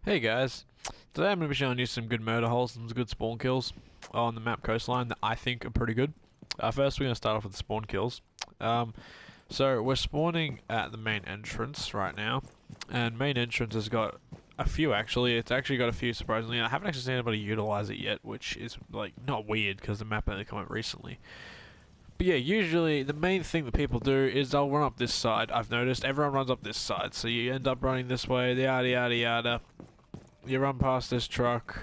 Hey guys, today I'm going to be showing you some good murder holes and some good spawn kills on the map Coastline that I think are pretty good. First we're going to start off with the spawn kills. So we're spawning at the main entrance right now, and main entrance has got a few actually. It's actually got a few surprisingly. I haven't actually seen anybody utilize it yet, which is like not weird because the map only came out recently. But yeah, usually the main thing that people do is they'll run up this side. I've noticed everyone runs up this side, so you end up running this way, yada yada yada. You run past this truck,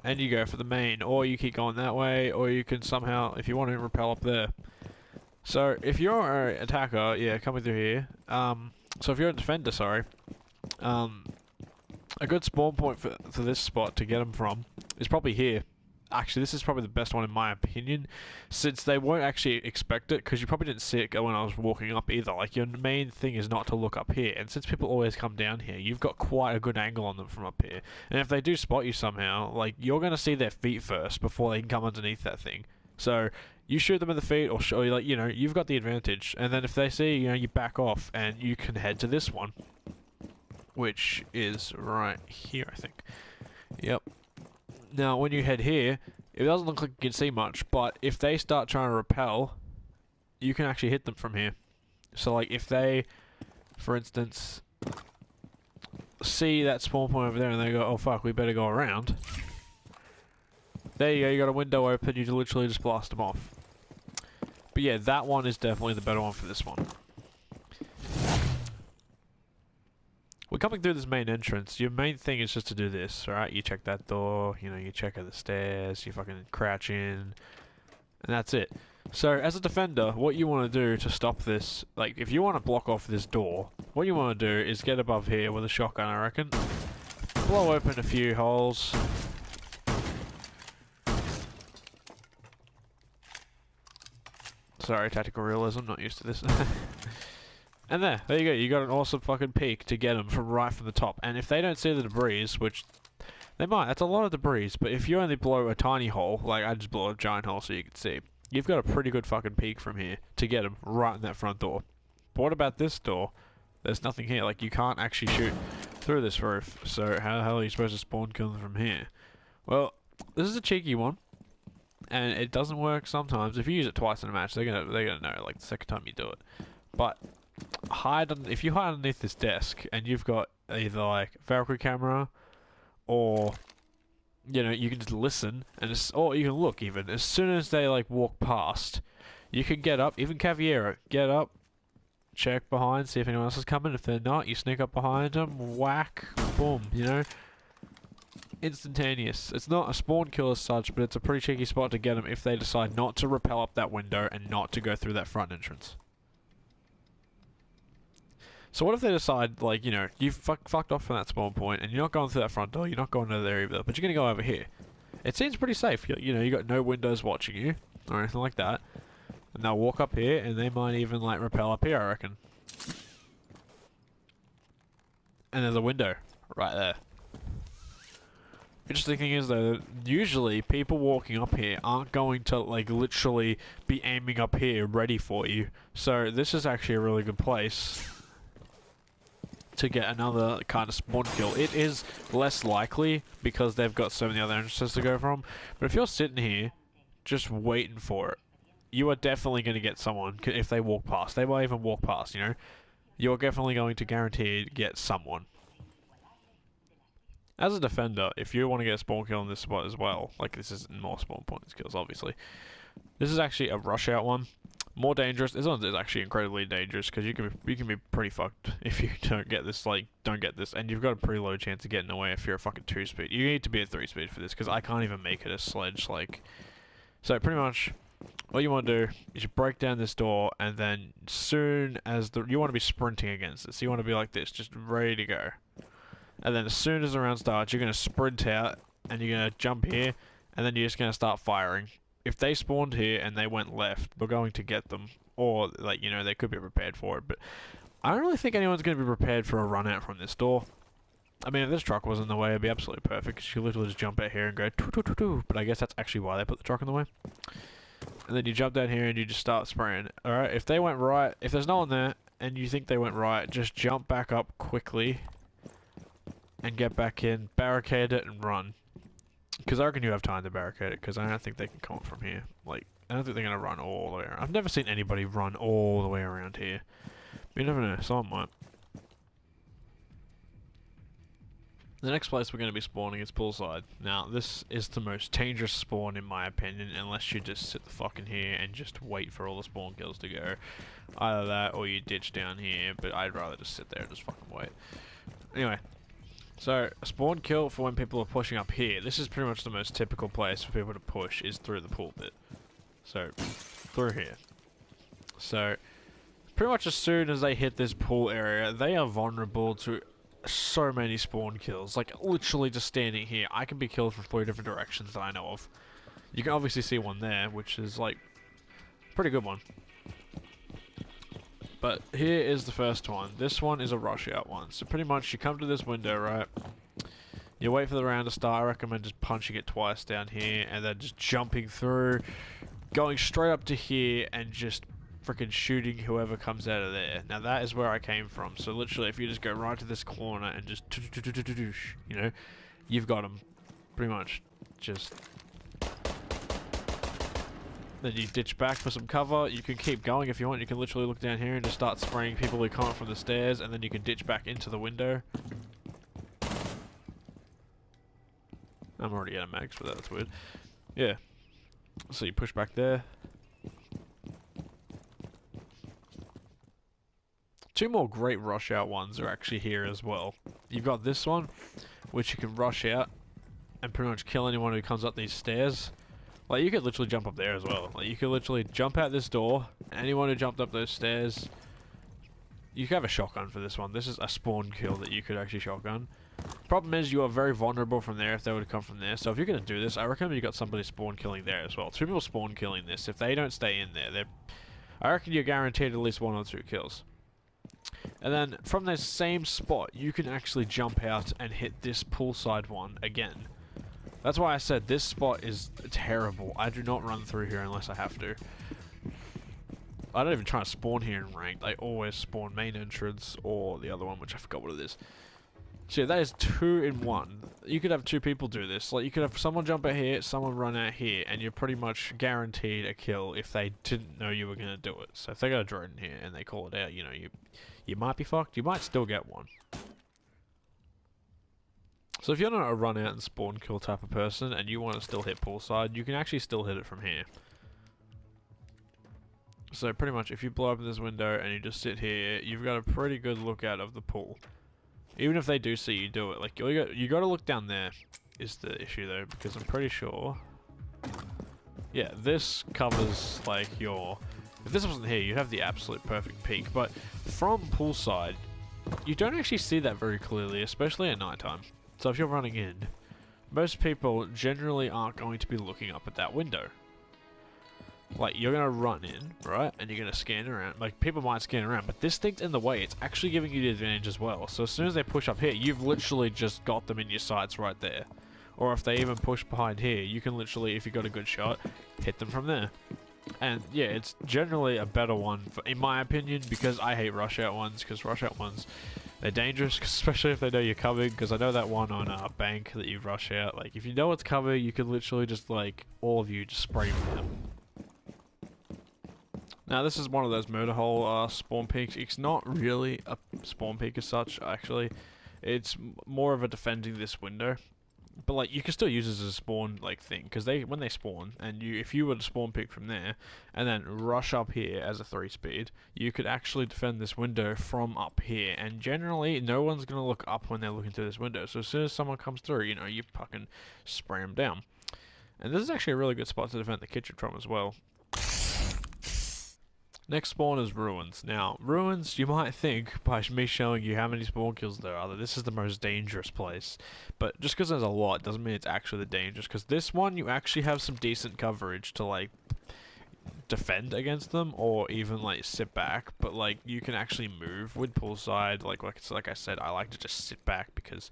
and you go for the main, or you keep going that way, or you can somehow, if you want to, rappel up there. So if you're an attacker, yeah, coming through here. So if you're a defender, sorry, a good spawn point for this spot to get them from is probably here. Actually, this is probably the best one in my opinion, since they won't actually expect it, because you probably didn't see it when I was walking up either. Like, your main thing is not to look up here, and since people always come down here, you've got quite a good angle on them from up here. And if they do spot you somehow, like, you're going to see their feet first before they can come underneath that thing. So, you shoot them in the feet, or show, like, you know, you've got the advantage. And then if they see, you know, you back off, and you can head to this one, which is right here, I think. Yep. Now, when you head here, it doesn't look like you can see much, but if they start trying to repel, you can actually hit them from here. So, like, if they, for instance, see that spawn point over there and they go, oh fuck, we better go around. There you go, you got a window open, you literally just blast them off. But yeah, that one is definitely the better one for this one. We're coming through this main entrance. Your main thing is just to do this, alright? You check that door, you know, you check out the stairs, you fucking crouch in, and that's it. So, as a defender, what you want to do to stop this, like, if you want to block off this door, what you want to do is get above here with a shotgun, I reckon. Blow open a few holes. Sorry, tactical realism, not used to this. And there you go, you got an awesome fucking peek to get them from right from the top. And if they don't see the debris, which they might, that's a lot of debris, but if you only blow a tiny hole, like I just blow a giant hole so you can see, you've got a pretty good fucking peek from here to get them right in that front door. But what about this door? There's nothing here, like you can't actually shoot through this roof, so how the hell are you supposed to spawn kill them from here? Well, this is a cheeky one, and it doesn't work sometimes. If you use it twice in a match, they're gonna know, like the second time you do it. But if you hide underneath this desk and you've got either like a Valkyrie camera or you know you can just listen and or you can look even as soon as they like walk past, you can get up, even Caviero, get up, check behind, see if anyone else is coming. If they're not, you sneak up behind them, whack, boom, you know, instantaneous. It's not a spawn kill as such, but it's a pretty cheeky spot to get them if they decide not to rappel up that window and not to go through that front entrance. So what if they decide, like, you know, you've fucked off from that spawn point, and you're not going through that front door, you're not going over there either, but you're going to go over here. It seems pretty safe, you know, you got no windows watching you, or anything like that. And they'll walk up here, and they might even, like, rappel up here, I reckon. And there's a window, right there. Interesting thing is, though, usually people walking up here aren't going to, like, literally be aiming up here ready for you. So this is actually a really good place to get another kind of spawn kill. It is less likely because they've got so many other entrances to go from, but if you're sitting here just waiting for it, you are definitely going to get someone if they walk past. They might even walk past, you know. You're definitely going to guarantee get someone. As a defender, if you want to get a spawn kill in this spot as well, like this is more spawn points kills obviously, this is actually a rush out one. More dangerous. This one is actually incredibly dangerous because you can be pretty fucked if you don't get this, and you've got a pretty low chance of getting away if you're a fucking 2-speed. You need to be a 3-speed for this because I can't even make it a sledge. Like, so pretty much, what you want to do is you break down this door, and then soon as you want to be sprinting against it, so you want to be like this, just ready to go. And then as soon as the round starts, you're gonna sprint out, and you're gonna jump here, and then you're just gonna start firing. If they spawned here and they went left, we're going to get them. Or, like, you know, they could be prepared for it. But I don't really think anyone's going to be prepared for a run out from this door. I mean, if this truck was in the way, it'd be absolutely perfect, because you literally just jump out here and go doo-doo-doo-doo, but I guess that's actually why they put the truck in the way. And then you jump down here and you just start spraying. Alright, if they went right, if there's no one there, and you think they went right, just jump back up quickly, and get back in, barricade it, and run. Because I reckon you have time to barricade it, because I don't think they can come up from here. Like, I don't think they're going to run all the way around. I've never seen anybody run all the way around here. But you never know, someone might. The next place we're going to be spawning is poolside. Now, this is the most dangerous spawn in my opinion, unless you just sit the fuck in here and just wait for all the spawn kills to go. Either that, or you ditch down here, but I'd rather just sit there and just fucking wait. Anyway. So, a spawn kill for when people are pushing up here. This is pretty much the most typical place for people to push, is through the pool bit. So, through here. So, pretty much as soon as they hit this pool area, they are vulnerable to so many spawn kills. Like, literally just standing here, I can be killed from 3 different directions that I know of. You can obviously see one there, which is, like, pretty good one. But here is the first one. This one is a rush out one. So pretty much you come to this window, right? You wait for the round to start. I recommend just punching it twice down here and then just jumping through, going straight up to here and just freaking shooting whoever comes out of there. Now that is where I came from. So literally if you just go right to this corner and just, you know, you've got them. Pretty much. Just... Then you ditch back for some cover. You can keep going if you want. You can literally look down here and just start spraying people who come up from the stairs, and then you can ditch back into the window. I'm already out of mags for that, that's weird. Yeah. So you push back there. 2 more great rush out ones are actually here as well. You've got this one, which you can rush out and pretty much kill anyone who comes up these stairs. Like, you could literally jump up there as well. Like, you could literally jump out this door. Anyone who jumped up those stairs... You could have a shotgun for this one. This is a spawn kill that you could actually shotgun. Problem is, you are very vulnerable from there if they were to come from there. So if you're going to do this, I recommend you got somebody spawn killing there as well. 2 people spawn killing this. If they don't stay in there, I reckon you're guaranteed at least 1 or 2 kills. And then, from this same spot, you can actually jump out and hit this poolside one again. That's why I said this spot is terrible. I do not run through here unless I have to. I don't even try to spawn here in ranked. I always spawn main entrance or the other one, which I forgot what it is. So yeah, that is 2 in 1. You could have 2 people do this. Like, you could have someone jump out here, someone run out here, and you're pretty much guaranteed a kill if they didn't know you were going to do it. So if they got a drone in here and they call it out, you know, you might be fucked. You might still get one. So if you're not a run out and spawn kill type of person and you want to still hit poolside, you can actually still hit it from here. So pretty much if you blow up this window and you just sit here, you've got a pretty good lookout of the pool. Even if they do see you do it, like you got to look down there is the issue though, because I'm pretty sure, yeah, this covers like your, if this wasn't here you'd have the absolute perfect peak, but from poolside you don't actually see that very clearly, especially at nighttime. So if you're running in, most people generally aren't going to be looking up at that window. Like, you're going to run in, right? And you're going to scan around. Like, people might scan around, but this thing's in the way. It's actually giving you the advantage as well. So as soon as they push up here, you've literally just got them in your sights right there. Or if they even push behind here, you can literally, if you got a good shot, hit them from there. And yeah, it's generally a better one, in my opinion, because I hate rush out ones, because rush out ones... They're dangerous, especially if they know you're coming, because I know that one on bank that you rush out. Like, if you know it's coming, you can literally just, like, all of you just spray them. Now, this is one of those murderhole spawn peaks. It's not really a spawn peak as such, actually. It's more of a defending this window. But, like, you can still use this as a spawn, like, thing, because when they spawn, and if you were to spawn pick from there, and then rush up here as a 3-speed, you could actually defend this window from up here, and generally, no one's going to look up when they're looking through this window, so as soon as someone comes through, you know, you fucking spray them down. And this is actually a really good spot to defend the kitchen from as well. Next spawn is ruins. Now, ruins, you might think, by me showing you how many spawn kills there are, that this is the most dangerous place. But just because there's a lot doesn't mean it's actually the dangerous, because this one, you actually have some decent coverage to, like, defend against them or even like sit back, but like you can actually move with poolside. Like I said, I like to just sit back because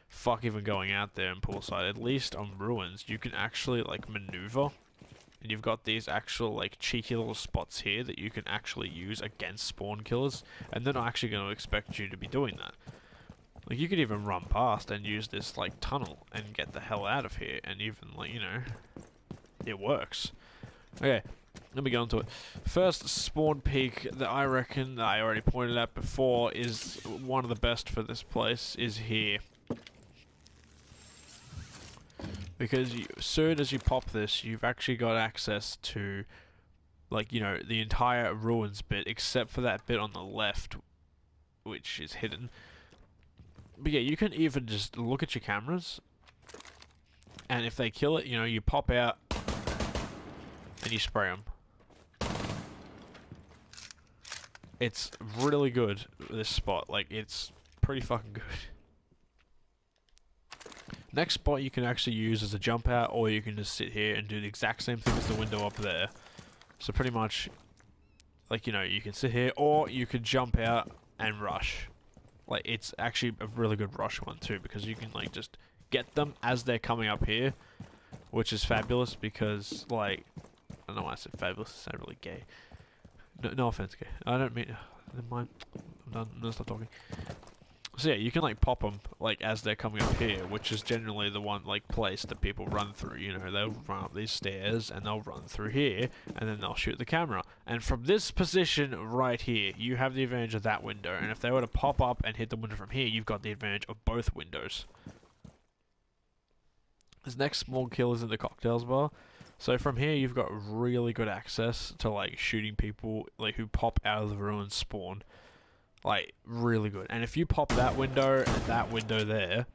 fuck even going out there in poolside. At least on ruins, you can actually like maneuver, and you've got these actual like cheeky little spots here that you can actually use against spawn killers, and they're not actually going to expect you to be doing that. Like you could even run past and use this like tunnel and get the hell out of here, and even like, you know, it works. Okay, let me get onto it. First spawn peak that I reckon that I already pointed out before is one of the best for this place is here. Because as soon as you pop this, you've actually got access to, like, you know, the entire ruins bit, except for that bit on the left, which is hidden. But yeah, you can even just look at your cameras, and if they kill it, you know, you pop out, and you spray them. It's really good, this spot. Like, it's pretty fucking good. Next spot you can actually use as a jump out, or you can just sit here and do the exact same thing as the window up there. So pretty much, like, you know, you can sit here, or you could jump out and rush. Like, it's actually a really good rush one too, because you can, like, just get them as they're coming up here, which is fabulous because, like, I don't know why I said fabulous, it's not really gay. No offense, gay. I don't mean, never mind, I'm done, I'm gonna stop talking. So yeah, you can like pop them like as they're coming up here, which is generally the one like place that people run through. You know, they'll run up these stairs and they'll run through here, and then they'll shoot the camera. And from this position right here, you have the advantage of that window. And if they were to pop up and hit the window from here, you've got the advantage of both windows. This next small kill is in the cocktails bar. So from here, you've got really good access to like shooting people like who pop out of the ruins spawn. Like, really good. And if you pop that window and that window there,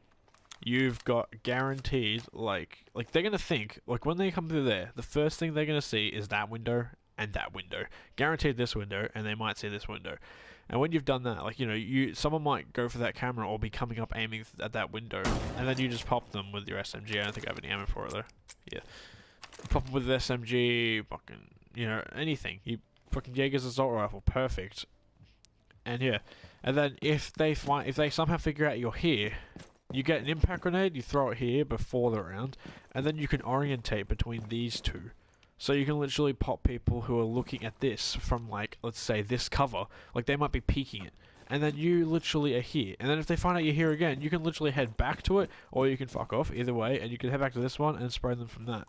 you've got guaranteed, like they're going to think, like, when they come through there, the first thing they're going to see is that window and that window. Guaranteed this window, and they might see this window. And when you've done that, like, you know, someone might go for that camera or be coming up aiming at that window, and then you just pop them with your SMG. I don't think I have any ammo for it, though. Yeah. Pop them with the SMG, fucking, you know, anything. You fucking Jaeger's assault rifle, perfect. And yeah, and then if they somehow figure out you're here, you get an impact grenade, you throw it here before the round, and then you can orientate between these two. So you can literally pop people who are looking at this from, like, let's say this cover, like they might be peeking it, and then you literally are here. And then if they find out you're here again, you can literally head back to it, or you can fuck off, either way, and you can head back to this one and spray them from that.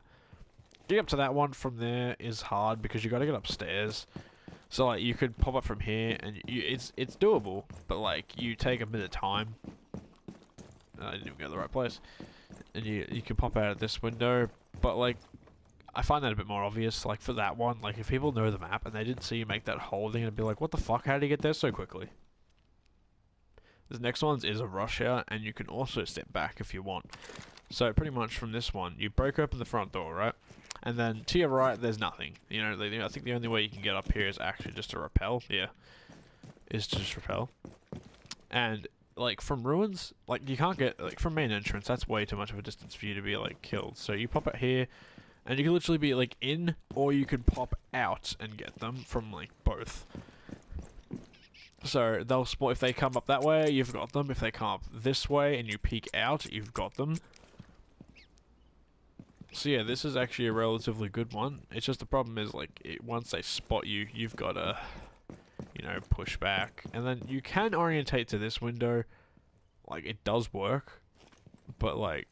Getting up to that one from there is hard because you gotta get upstairs. So like you could pop up from here, and it's doable, but like you take a bit of time. I didn't even go to the right place, and you can pop out of this window. But like, I find that a bit more obvious. Like for that one, like if people know the map and they didn't see you make that hole, they're gonna be like, "What the fuck? How did he get there so quickly?" This next one is a rush out, and you can also step back if you want. So pretty much from this one, you break open the front door, right? And then to your right, there's nothing. You know, I think the only way you can get up here is actually just to rappel. Yeah, is to just rappel. And like from ruins, like you can't get like from main entrance. That's way too much of a distance for you to be like killed. So you pop it here, and you can literally be like in, or you could pop out and get them from like both. So they'll spawn if they come up that way, you've got them. If they come up this way and you peek out, you've got them. So yeah, this is actually a relatively good one. It's just the problem is like once they spot you, you've got to, you know, push back, and then you can orientate to this window. Like it does work, but like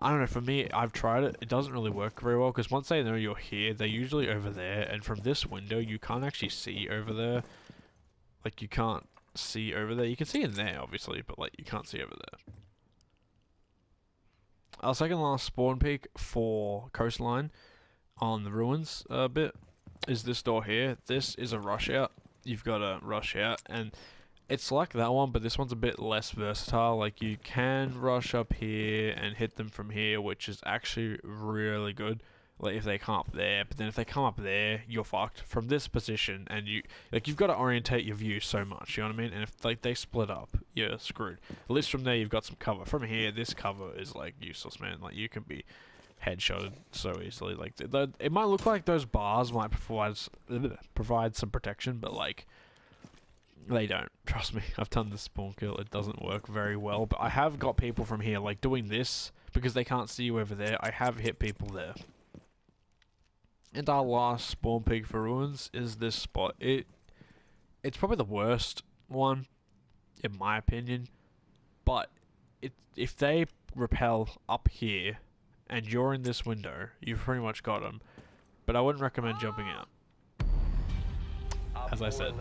I don't know. For me, I've tried it. It doesn't really work very well because once they know you're here, they're usually over there, and from this window, you can't actually see over there. Like you can't see over there. You can see in there, obviously, but like you can't see over there. Our second last spawn peak for Coastline on the ruins bit is this door here. This is a rush out. You've got to rush out, and it's like that one, but this one's a bit less versatile. Like you can rush up here and hit them from here, which is actually really good. Like if they come up there, but then if they come up there, you're fucked from this position, and you've got to orientate your view so much, you know what I mean? And if like they split up, you're screwed. At least from there you've got some cover. From here, this cover is like useless, man. Like you can be headshotted so easily. Like it might look like those bars might provide some protection, but like they don't. Trust me, I've done the spawn kill. It doesn't work very well, but I have got people from here like doing this because they can't see you over there. I have hit people there. And our last spawn peak for ruins is this spot. It's probably the worst one, in my opinion. But if they rappel up here, and you're in this window, you've pretty much got them. But I wouldn't recommend jumping out. As I said.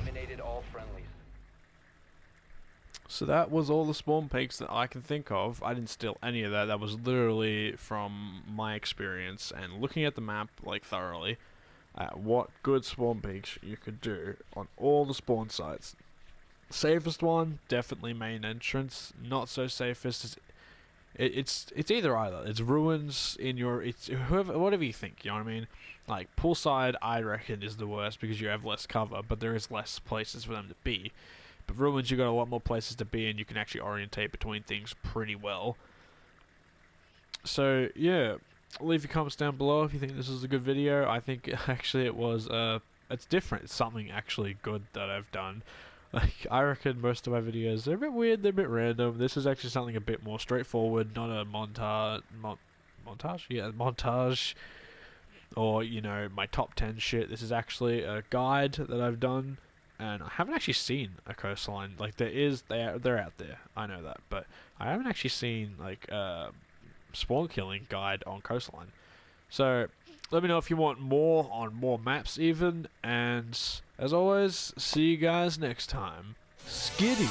So that was all the spawn peaks that I can think of. I didn't steal any of that. That was literally from my experience and looking at the map like thoroughly at what good spawn peaks you could do on all the spawn sites. Safest one, definitely main entrance. Not so safest is it's either either. It's ruins in your whatever you think, you know what I mean? Like poolside I reckon is the worst because you have less cover, but there is less places for them to be. But ruins, you got a lot more places to be, and you can actually orientate between things pretty well. So yeah, leave your comments down below if you think this is a good video. I think actually it was. It's different. It's something actually good that I've done. Like I reckon most of my videos are a bit weird, they're a bit random. This is actually something a bit more straightforward, not a montage. Yeah, montage. Or you know, my top 10 shit. This is actually a guide that I've done. And I haven't actually seen a coastline. Like they're out there. I know that, but I haven't actually seen like a spawn killing guide on coastline. So let me know if you want more on more maps even. And as always, see you guys next time. Skitty.